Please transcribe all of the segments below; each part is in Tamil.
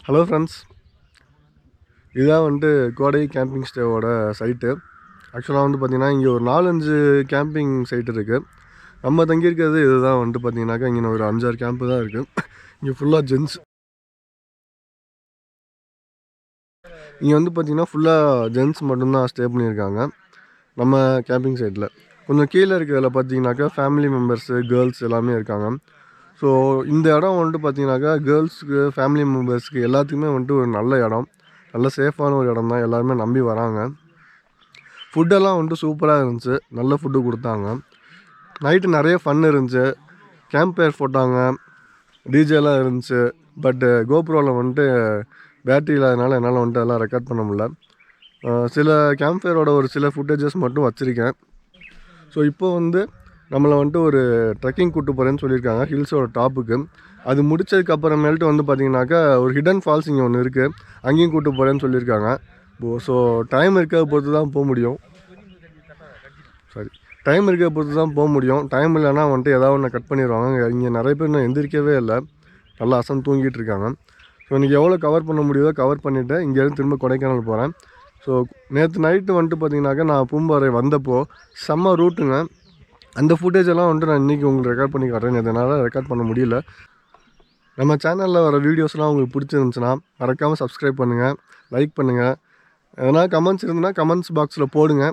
ஹலோ ஃப்ரெண்ட்ஸ், இதுதான் கோடை கேம்பிங் ஸ்டேவோட சைட்டு. ஆக்சுவலாக பார்த்திங்கன்னா இங்கே ஒரு 4-5 கேம்பிங் சைட்டு இருக்குது. நம்ம தங்கியிருக்கிறது இதுதான் பார்த்திங்கனாக்கா இங்கே ஒரு 5-6 கேம்ப்பு தான் இருக்குது. இங்கே ஃபுல்லாக ஜென்ஸ். இங்கே பார்த்திங்கன்னா ஃபுல்லாக ஜென்ஸ் மட்டும்தான் ஸ்டே பண்ணியிருக்காங்க நம்ம கேம்பிங் சைட்டில். கொஞ்சம் கீழே இருக்கிறதில் பார்த்திங்கனாக்கா ஃபேமிலி மெம்பர்ஸு, கேர்ள்ஸ் எல்லாமே இருக்காங்க. ஸோ இந்த இடம் பார்த்திங்கனாக்கா கேர்ள்ஸுக்கு, ஃபேமிலி மெம்பர்ஸுக்கு எல்லாத்துக்குமே ஒரு நல்ல இடம், நல்ல சேஃபான ஒரு இடம் தான். எல்லாருமே நம்பி வராங்க. ஃபுட்டெல்லாம் சூப்பராக இருந்துச்சு, நல்ல ஃபுட்டு கொடுத்தாங்க. நைட்டு நிறைய ஃபன் இருந்துச்சு, கேம்ப் ஃபயர் போட்டாங்க, டிஜேலாம் இருந்துச்சு. பட்டு கோப்ரோவில் பேட்ரி இல்லாதனால என்னால் அதெல்லாம் ரெக்கார்ட் பண்ண முடியல. சில கேம்ப் ஃபயரோட ஒரு சில ஃபுட்டேஜஸ் மட்டும் வச்சுருக்கேன். ஸோ இப்போ நம்மளை ஒரு ட்ரெக்கிங் கூப்பிட்டு போகிறேன்னு சொல்லியிருக்காங்க ஹில்ஸோட டாப்புக்கு. அது முடிச்சதுக்கப்புறமேல்ட்டு பார்த்திங்கனாக்கா ஒரு ஹிடன் ஃபால்ஸ் இங்கே ஒன்று இருக்குது, அங்கேயும் கூப்பிட்டு போகிறேன்னு சொல்லியிருக்காங்க. ஸோ டைம் இருக்கிறத பொறுத்து தான் போக முடியும். டைம் இருக்கிறத பொறுத்து தான் போக முடியும். டைம் இல்லைன்னா ஏதாவது ஒன்று கட் பண்ணிடுவாங்க. இங்கே நிறைய பேர் இன்னும் எந்திரிக்கவே இல்லை, நல்லா அசம் தூங்கிட்டு இருக்காங்க. ஸோ இன்றைக்கி எவ்வளோ கவர் பண்ண முடியுதோ கவர் பண்ணிவிட்டு இங்கேருந்து திரும்ப கொடைக்கானல் போகிறேன். ஸோ நேற்று நைட்டு பார்த்திங்கனாக்கா நான் பூம்பாறை வந்தப்போ செம்ம ரூட்டுங்க. அந்த ஃபுட்டேஜ் எல்லாம் நான் இன்றைக்கி உங்களுக்கு ரெக்கார்ட் பண்ணி காட்டுறேன். எதனால் ரெக்கார்ட் பண்ண முடியல. நம்ம சேனலில் வர வீடியோஸ்லாம் உங்களுக்கு பிடிச்சிருந்துச்சுன்னா மறக்காமல் சப்ஸ்கிரைப் பண்ணுங்கள், லைக் பண்ணுங்கள். எதனால் கமெண்ட்ஸ் இருந்ததுன்னா கமெண்ட்ஸ் பாக்ஸில் போடுங்க.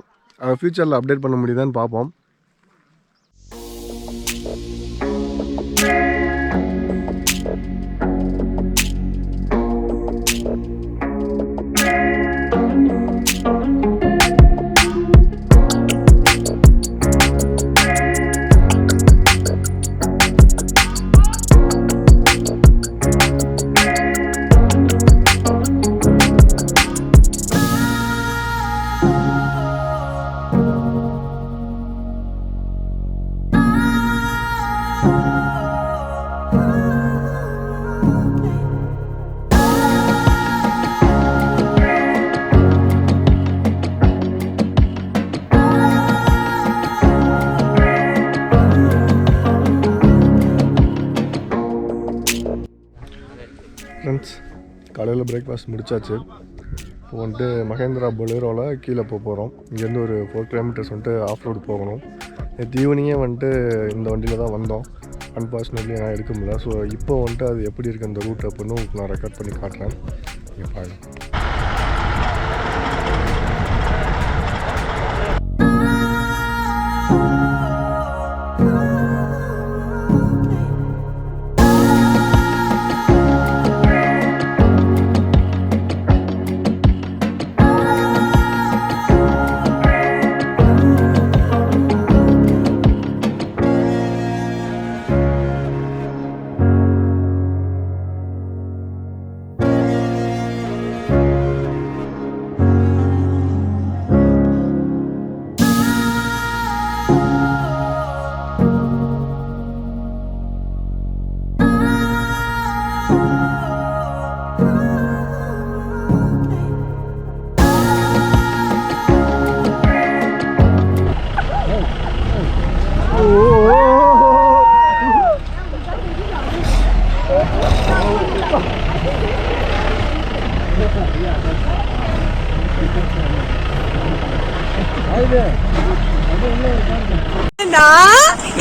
ஃப்யூச்சரில் அப்டேட் பண்ண முடியுதான்னு பார்ப்போம். ஃப்ரெண்ட்ஸ், காலையில் பிரேக்ஃபாஸ்ட் முடிச்சாச்சு. இப்போ மகேந்திரா பொலேரோவில் கீழே போகிறோம். இங்கேருந்து ஒரு 4 கிலோமீட்டர்ஸ் ஆஃப் ரோடு போகணும். நேற்று ஈவினிங்கே இந்த வண்டியில் தான் வந்தோம். அன்ஃபார்ச்சுனேட்லி நான் எடுக்க முடியல. ஸோ இப்போ அது எப்படி இருக்குது அந்த ரூட் அப்படின்னு உங்களுக்கு நான் ரெக்கார்ட் பண்ணி காட்டுறேன். நீங்கள் பாருங்கள்.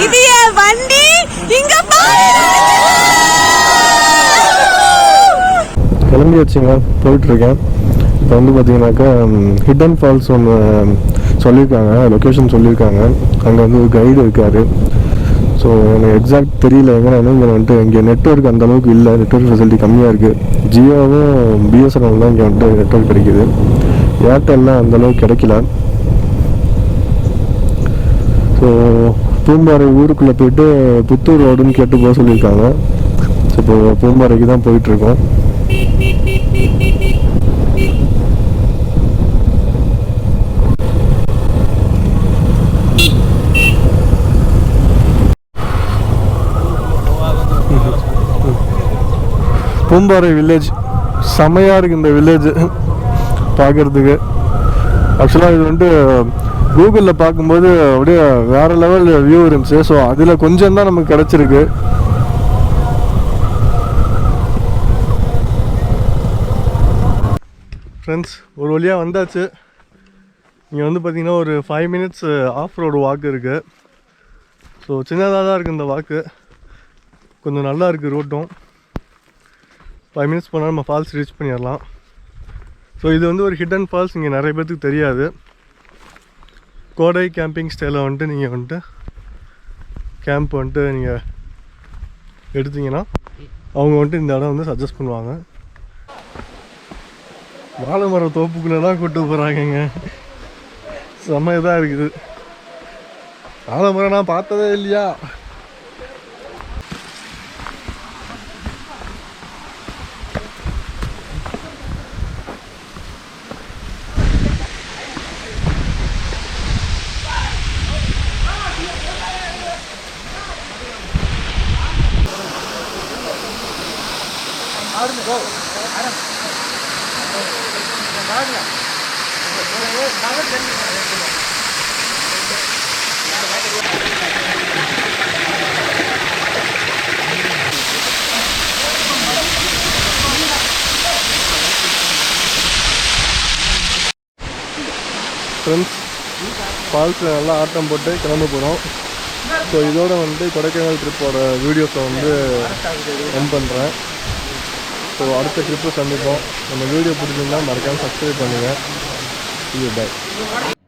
இது என் வண்டி. இங்க கிளம்பி வச்சுங்க, போயிட்டுருக்கேன். இப்போ பார்த்தீங்கன்னாக்கா ஹிடன் ஃபால்ஸ் ஒன்று சொல்லியிருக்காங்க, லொக்கேஷன் சொல்லியிருக்காங்க. அங்கே ஒரு கைடு இருக்கார். ஸோ எனக்கு எக்ஸாக்ட் தெரியல எங்கன்னா. இங்கே இங்கே நெட்ஒர்க் அந்தளவுக்கு இல்லை, நெட்ஒர்க் ஃபெசிலிட்டி கம்மியாக இருக்குது. ஜியோவும் பிஎஸ்என்எல் தான் இங்கே நெட்ஒர்க் கிடைக்கிது. ஏர்டெல்லாம் அந்தளவுக்கு கிடைக்கல. ஸோ பூம்பாறை ஊருக்குள்ளே போய்ட்டு புத்தூர் ரோடுன்னு கேட்டு போக சொல்லியிருக்காங்க. ஸோ இப்போ பூம்பாறைக்கு தான் போயிட்டுருக்கோம். பூம்பாறை வில்லேஜ் செம்மையாக இருக்குது. இந்த வில்லேஜ் பார்க்குறதுக்கு ஆக்சுவலாக இது கூகுளில் பார்க்கும்போது அப்படியே வேறு லெவல் வியூ இருந்துச்சு. ஸோ அதில் கொஞ்சம் தான் நமக்கு கிடச்சிருக்கு. ஃப்ரெண்ட்ஸ் ஒரு வழியாக வந்தாச்சு. இங்கே வந்து பார்த்திங்கன்னா ஒரு 5 minutes ஆஃப் ரோடு வாக்கு இருக்குது. ஸோ சின்னதாக தான் இருக்குது இந்த வாக்கு, கொஞ்சம் நல்லா இருக்குது ரோட்டும். 5 minutes போனால் நம்ம ஃபால்ஸ் ரீச் பண்ணிடலாம். ஸோ இது வந்து ஒரு ஹிடன் ஃபால்ஸ், இங்கே நிறைய பேர்த்துக்கு தெரியாது. கோடை கேம்பிங் ஸ்டைலில் வந்துட்டு நீங்கள் வந்துட்டு கேம்ப் வந்துட்டு நீங்கள் எடுத்தீங்கன்னா அவங்க வந்துட்டு இந்த இடம் வந்து சஜஸ்ட் பண்ணுவாங்க. வாழை மர தோப்புக்குள்ளெல்லாம் கூப்பிட்டு போகிறாங்கங்க, செம்ம இதாக இருக்குது. வாழை மரம் நான் பார்த்ததே இல்லையா. ஃப்ரெண்ட்ஸ், ஃபால்ஸில் நல்லா ஆட்டம் போட்டு கிளம்ப போகிறோம். ஸோ இதோட வந்து கொடைக்கானல் ட்ரிப்போட வீடியோஸை வந்து என் பண்ணுறேன். ஸோ அடுத்த ட்ரிப்பு சந்திப்போம். நம்ம வீடியோ பிடிச்சிருந்தா மறக்காமல் சப்ஸ்கிரைப் பண்ணுங்கள். See you, bye.